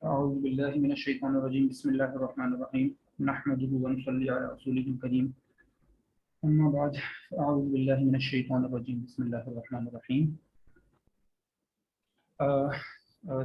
أعوذ بالله من الشيطان الرجيم بسم الله الرحمن الرحيم نحمده ونصلي على رسوله الكريم أما بعد أعوذ بالله من الشيطان الرجيم بسم الله الرحمن الرحيم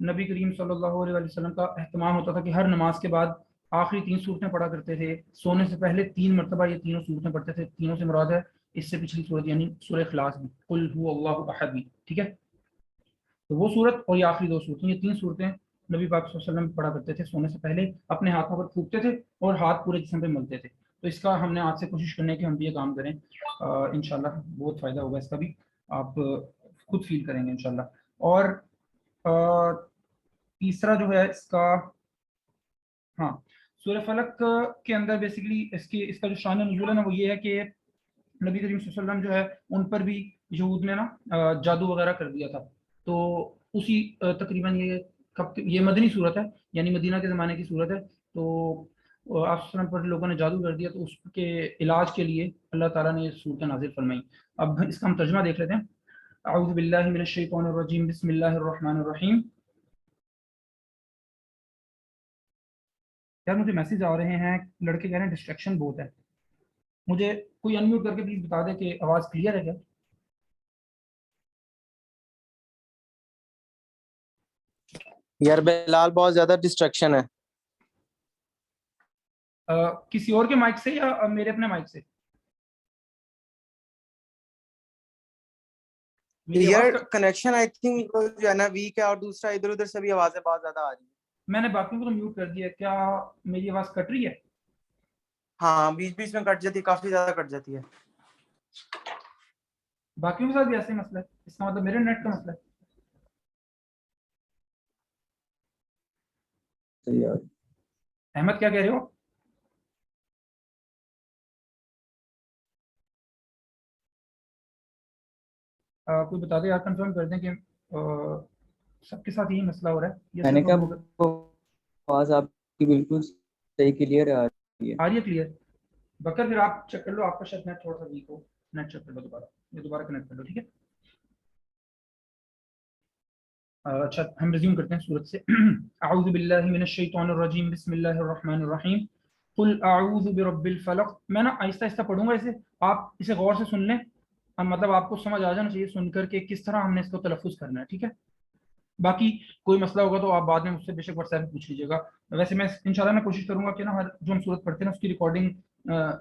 نبی کریم صلی اللہ علیہ وسلم کا اہتمام ہوتا تھا کہ ہر نماز کے بعد آخری 3 صورتیں پڑھا کرتے تھے، سونے سے پہلے 3 مرتبہ یہ تینوں صورتیں پڑھتے تھے. تینوں سے مراد ہے اس سے پچھلی صورت یعنی سورہ اخلاص بھی، قل هو اللہ احد بھی. ٹھیک ہے، تو وہ صورت اور یہ آخری 2 صورتیں، یہ 3 صورتیں نبی پاک صلی اللہ علیہ وسلم پڑھا کرتے تھے سونے سے پہلے، اپنے ہاتھوں پر پھونکتے تھے اور ہاتھ پورے جسم پہ ملتے تھے. تو اس کا ہم نے آج سے کوشش کرنے کی ہم بھی یہ کام کریں، انشاءاللہ بہت فائدہ ہوگا اس کا بھی، آپ خود فیل کریں گے انشاءاللہ. اور تیسرا جو ہے اس کا، ہاں، سورہ فلق کے اندر بیسیکلی اس کا جو شان نزول ہے نا وہ یہ ہے کہ نبی کریم صلی اللہ علیہ وسلم جو ہے ان پر بھی یہود نے نا جادو وغیرہ کر دیا تھا. تو اسی تقریباً یہ مدنی صورت ہے، یعنی مدینہ کے زمانے کی صورت ہے. تو آپ صلی اللہ علیہ وسلم پر لوگوں نے جادو کر دیا، تو اس کے علاج کے لیے اللہ تعالیٰ نے یہ صورت نازل فرمائی. اب اس کا ہم ترجمہ دیکھ لیتے ہیں. اعوذ باللہ من الشیطان الرجیم، بسم اللہ الرحمن الرحیم. یار مجھے میسیج آ رہے ہیں، لڑکے کہہ رہے ہیں ڈسٹریکشن بہت ہے. مجھے کوئی انمیوٹ کر کے پلیز بتا دے کہ آواز کلیئر ہے کیا؟ یار بلال بہت زیادہ ڈسٹریکشن ہے. کسی اور کے مائک سے یا میرے اپنے مائک سے؟ یار کنیکشن آئی تھنک جو ہے نا ویک ہے، اور دوسرا ادھر ادھر سے بھی آوازیں بہت زیادہ آ رہی ہیں. میں نے باقیوں کو تو میوٹ کر دیا، کیا میری آواز کٹ رہی ہے؟ ہاں بیچ بیچ میں کٹ جاتی ہے، کافی زیادہ کٹ جاتی ہے. باقیوں کے ساتھ بھی ایسے ہی مسئلہ ہے؟ اس کا مطلب میرے نیٹ کا مسئلہ ہے. احمد کیا کہہ رہے ہو؟ کوئی بتا دے یار، کنفرم کر دیں کہ سب کے ساتھ یہی مسئلہ ہو رہا ہے. میں نے کہا آواز آپ کی بالکل صحیح کلیئر آ رہی ہے. آ رہی ہے کلیئر؟ بکر پھر آپ چیک کر لو، آپ کا شاید نیٹ تھوڑا سا ویک ہو، نیٹ چیک کر لو دوبارہ، یہ دوبارہ کنیکٹ کر لو. ٹھیک ہے، اچھا ہم ریزیوم کرتے ہیں سورت سے. اعوذ باللہ من الشیطان الرجیم، بسم اللہ الرحمن الرحیم. قل اعوذ برب الفلق. میں نا آہستہ آہستہ پڑھوں گا اسے، آپ اسے غور سے سن لیں، مطلب آپ کو سمجھ آ جانا چاہیے سن کر کے کس طرح ہم نے اس کو تلفظ کرنا ہے. ٹھیک ہے، باقی کوئی مسئلہ ہوگا تو آپ بعد میں مجھ سے بے شک واٹس ایپ پہ پوچھ لیجیے گا. ویسے میں انشاءاللہ میں کوشش کروں گا کہ نا ہر جو ہم صورت پڑھتے ہیں نا اس کی ریکارڈنگ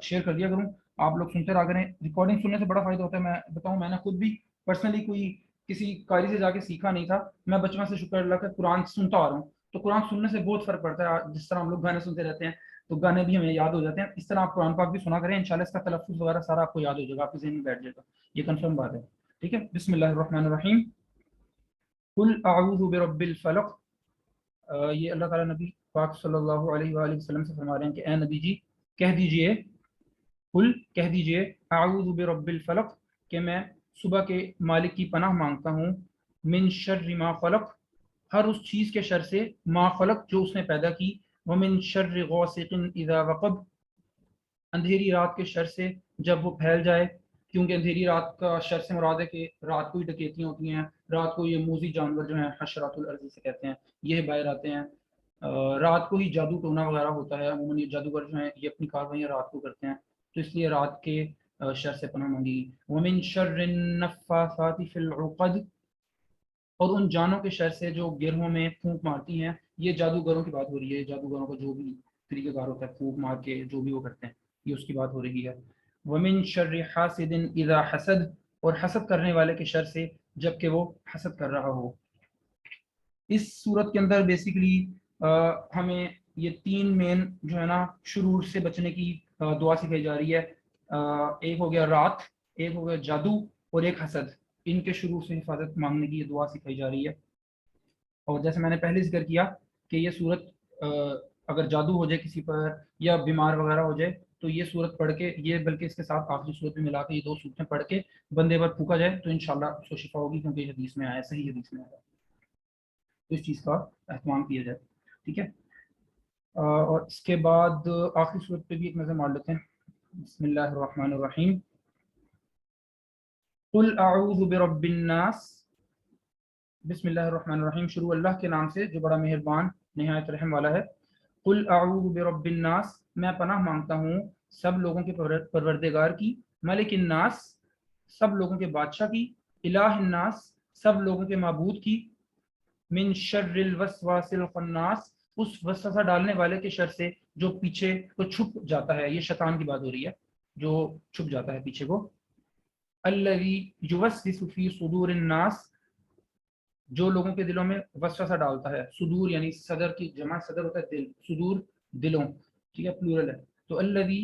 شیئر کر دیا کروں، آپ لوگ سنتے رہا کریں. ریکارڈنگ سننے سے بڑا فائدہ ہوتا ہے. میں بتاؤں، میں نے خود بھی پرسنلی کوئی کسی قاری سے جا کے سیکھا نہیں تھا. میں بچپن سے شکر اللہ کا قرآن سنتا آ رہا ہوں، تو قرآن سننے سے بہت فرق پڑتا ہے. جس طرح ہم لوگ گانے سنتے رہتے ہیں تو گانے بھی ہمیں یاد ہو جاتے ہیں، اس طرح آپ قرآن پاک بھی سنا کریں، انشاءاللہ اس کا تلفظ وغیرہ سارا آپ کو یاد ہو جائے گا، آپ کے ذہن میں بیٹھ جائے گا، یہ کنفرم بات ہے. ٹھیک ہے، بسم اللہ الرحمن الرحیم. قل اعوذ برب الفلق. یہ اللہ تعالیٰ نبی پاک صلی اللہ علیہ وآلہ وسلم سے فرما رہے ہیں کہ اے نبی جی کہہ دیجئے، قل کہہ دیجئے، اعوذ برب الفلق کہ میں صبح کے مالک کی پناہ مانگتا ہوں، من شر ما خلق ہر اس چیز کے شر سے، ما خلق جو اس نے پیدا کی، ومن شر غاسق اذا وقب اندھیری رات کے شر سے جب وہ پھیل جائے. کیونکہ اندھیری رات کا شر سے مراد ہے کہ رات کو ہی ڈکیتیاں ہوتی ہیں، رات کو یہ موذی جانور جو ہیں حشرات الارض سے کہتے ہیں یہ باہر آتے ہیں، رات کو ہی جادو ٹونا وغیرہ ہوتا ہے. عموماً یہ جادوگر جو ہیں یہ اپنی کاروائیاں رات کو کرتے ہیں، تو اس لیے رات کے شر سے پناہ مانگی. ومن شر النفاثات فی العقد اور ان جانوں کے شر سے جو گرہوں میں پھونک مارتی ہیں. یہ جادوگروں کی بات ہو رہی ہے، جادوگروں کا جو بھی طریقہ کار ہوتا ہے پھونک مار کے جو بھی وہ کرتے ہیں، یہ اس کی بات ہو رہی ہے. ومن شر حاسد اذا حسد اور حسد کرنے والے کے شر سے جب کہ وہ حسد کر رہا ہو. اس صورت کے اندر بیسیکلی ہمیں یہ 3 مین جو ہے نا شرور سے بچنے کی دعا سکھائی جا رہی ہے. ایک ہو گیا رات، ایک ہو گیا جادو، اور ایک حسد. ان کے شرور سے حفاظت مانگنے کی یہ دعا سکھائی جا رہی ہے. اور جیسے میں نے پہلے ذکر کیا کہ یہ صورت اگر جادو ہو جائے کسی پر یا بیمار وغیرہ ہو جائے تو یہ صورت پڑھ کے، یہ بلکہ اس کے ساتھ آخری صورت بھی ملا کے یہ 2 صورتیں پڑھ کے بندے پر پھونکا جائے تو انشاءاللہ اس کو شفا ہوگی، کیونکہ یہ حدیث میں آیا، صحیح حدیث میں آیا. تو اس چیز کا اہتمام کیا جائے. ٹھیک ہے، اور اس کے بعد آخری صورت پہ بھی ایک نظر مار لیتے ہیں. بسم اللہ الرحمن الرحیم. قل اعوذ برب الناس. بسم اللہ الرحمن الرحیم، شروع اللہ کے نام سے جو بڑا مہربان نہایت رحم والا ہے. قل اعوذ برب الناس میں پناہ مانگتا ہوں سب لوگوں کے پروردگار کی، ملک الناس سب لوگوں کے بادشاہ کی، الہ الناس سب لوگوں کے معبود کی، من شر الوسواس الخناس، اس وسوسہ ڈالنے والے کے شر سے جو پیچھے کو چھپ جاتا ہے. یہ شیطان کی بات ہو رہی ہے جو چھپ جاتا ہے پیچھے کو. الذی یوسوس فی صدور الناس، جو لوگوں کے دلوں میں وسوسہ ڈالتا ہے. صدور یعنی صدر کی جمع صدر ہوتا ہے دل، صدور دلوں، ٹھیک ہے پلورل ہے. تو الذی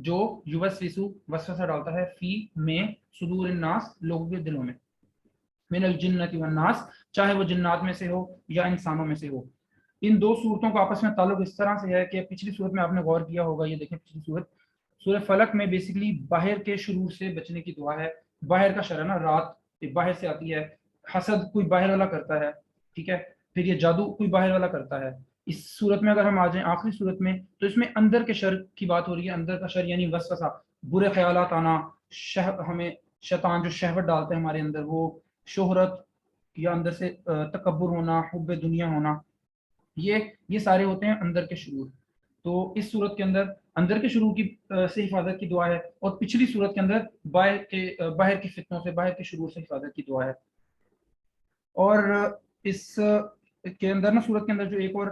جو یوسوس وسوسہ ڈالتا ہے فی میں صدور الناس لوگوں کے دلوں میں، من الجنۃ والناس چاہے وہ جنات میں سے ہو یا انسانوں میں سے ہو. ان دو صورتوں کا آپس میں تعلق اس طرح سے ہے کہ پچھلی صورت میں آپ نے غور کیا ہوگا، یہ دیکھیں پچھلی صورت سورہ فلق میں بیسیکلی باہر کے شرور سے بچنے کی دعا ہے. باہر کا شر ہے نا، رات باہر سے آتی ہے، حسد کوئی باہر والا کرتا ہے، ٹھیک ہے، پھر یہ جادو کوئی باہر والا کرتا ہے. اس صورت میں اگر ہم آ جائیں آخری صورت میں تو اس میں اندر کے شر کی بات ہو رہی ہے. اندر کا شر یعنی وسوسہ، برے خیالات آنا، ہمیں شیطان جو شہوت ڈالتے ہیں ہمارے اندر، وہ شہرت یا اندر سے تکبر ہونا، حب دنیا ہونا، یہ سارے ہوتے ہیں اندر کے شرور. تو اس صورت کے اندر اندر کے شرور کی سے حفاظت کی دعا ہے، اور پچھلی صورت کے اندر باہر کی فتنوں سے، باہر کے شرور سے حفاظت کی دعا ہے. اور اس کے اندر نا صورت کے اندر جو ایک اور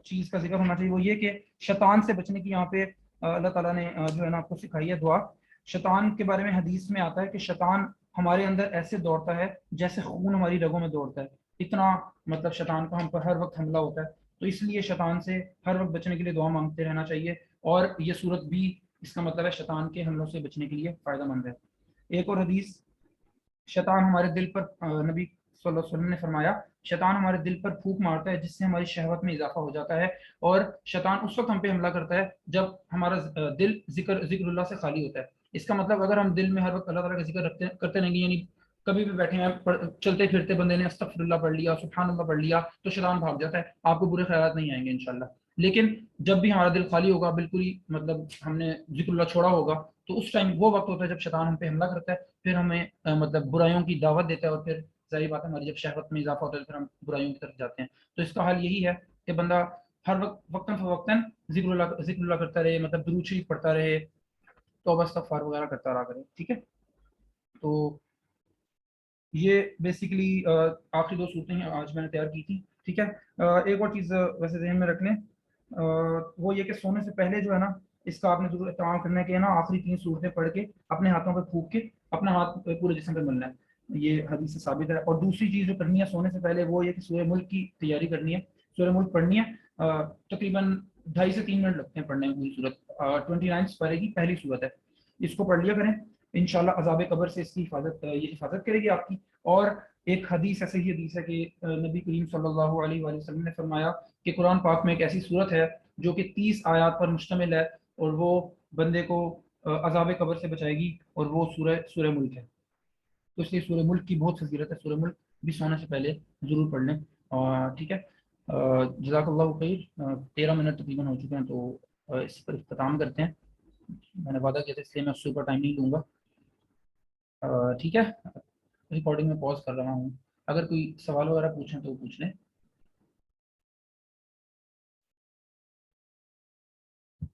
چیز کا ذکر ہونا چاہیے وہ یہ کہ شیطان سے بچنے کی یہاں پہ اللہ تعالیٰ نے جو ہے نا آپ کو سکھائی ہے دعا. شیطان کے بارے میں حدیث میں آتا ہے کہ شیطان ہمارے اندر ایسے دوڑتا ہے جیسے خون ہماری رگوں میں دوڑتا ہے. اتنا مطلب شیطان کا ہم پر ہر وقت حملہ ہوتا ہے. تو اس لیے شیطان سے ہر وقت بچنے کے لیے دعا مانگتے رہنا چاہیے، اور یہ صورت بھی اس کا مطلب ہے شیطان کے حملوں سے بچنے کے لیے فائدہ مند ہے. ایک اور حدیث، شیطان ہمارے دل پر نبی صلی اللہ علیہ وسلم نے فرمایا شیطان ہمارے دل پر پھونک مارتا ہے جس سے ہماری شہوت میں اضافہ ہو جاتا ہے، اور شیطان اس وقت ہم پہ حملہ کرتا ہے جب ہمارا دل ذکر اللہ سے خالی ہوتا ہے. اس کا مطلب اگر ہم دل میں ہر وقت اللہ تعالیٰ کا ذکر کرتے رہیں گے، یعنی کبھی بھی بیٹھے ہیں چلتے پھرتے بندے نے استغفر اللہ پڑھ لیا، سبحان اللہ پڑھ لیا، تو شیطان بھاگ جاتا ہے، آپ کو برے خیالات نہیں آئیں گے انشاءاللہ. لیکن جب بھی ہمارا دل خالی ہوگا، بالکل ہی مطلب ہم نے ذکر اللہ چھوڑا ہوگا، تو اس ٹائم وہ وقت ہوتا ہے جب شیطان ہم پہ حملہ کرتا ہے، پھر ہمیں مطلب برائیوں کی دعوت دیتا ہے، اور پھر ظاہر بات ہے ہماری جب شہوت میں اضافہ ہوتا ہے پھر ہم برائیوں کی طرف جاتے ہیں. تو اس کا حل یہی ہے کہ بندہ ہر وقت وقتاً فوقتاً ذکر اللہ کرتا رہے، مطلب درود شریف پڑھتا رہے، توبہ استغفار وغیرہ کرتا رہا کرے. ٹھیک ہے، تو یہ بیسیکلی آخری دو صورتیں ہیں آج میں نے تیار کی تھی. ٹھیک ہے، ایک اور چیز ویسے ذہن میں رکھ لیں، وہ یہ کہ سونے سے پہلے جو ہے نا اس کا آپ نے ضرور اہتمام کرنا ہے کہ نا آخری 3 صورتیں پڑھ کے اپنے ہاتھوں پہ پھونک کے اپنا ہاتھ پورے جسم پہ ملنا ہے. یہ حدیث سے ثابت ہے. اور دوسری چیز جو کرنی ہے سونے سے پہلے وہ یہ کہ سورہ ملک کی تیاری کرنی ہے. سورہ ملک پڑھنی ہے، تقریباً 2.5 سے 3 منٹ لگتے ہیں پڑھنے میں. پوری صورت 29 پارے کی پہلی صورت ہے، اس کو پڑھ لیا کریں انشاءاللہ. عذاب قبر سے اس کی یہ حفاظت کرے گی آپ کی. اور ایک حدیث ہے، صحیح حدیث ہے کہ نبی کریم صلی اللہ علیہ وآلہ وسلم نے فرمایا کہ قرآن پاک میں ایک ایسی صورت ہے جو کہ 30 آیات پر مشتمل ہے، اور وہ بندے کو عذاب قبر سے بچائے گی، اور وہ سورہ ملک ہے. تو اس لیے سورہ ملک کی بہت فضیلت ہے. سورہ ملک بھی سونے سے پہلے ضرور پڑھ لیں. ٹھیک ہے، جزاک اللہ خیر. 13 منٹ تقریباً ہو چکے ہیں، تو اس پر اختتام کرتے ہیں. میں نے وعدہ کیا تھا اس لیے میں اس سے اوپر ٹائم نہیں لوں گا. ٹھیک ہے، ریکارڈنگ میں پاز کر رہا ہوں. اگر کوئی سوال وغیرہ پوچھیں تو پوچھ لیں.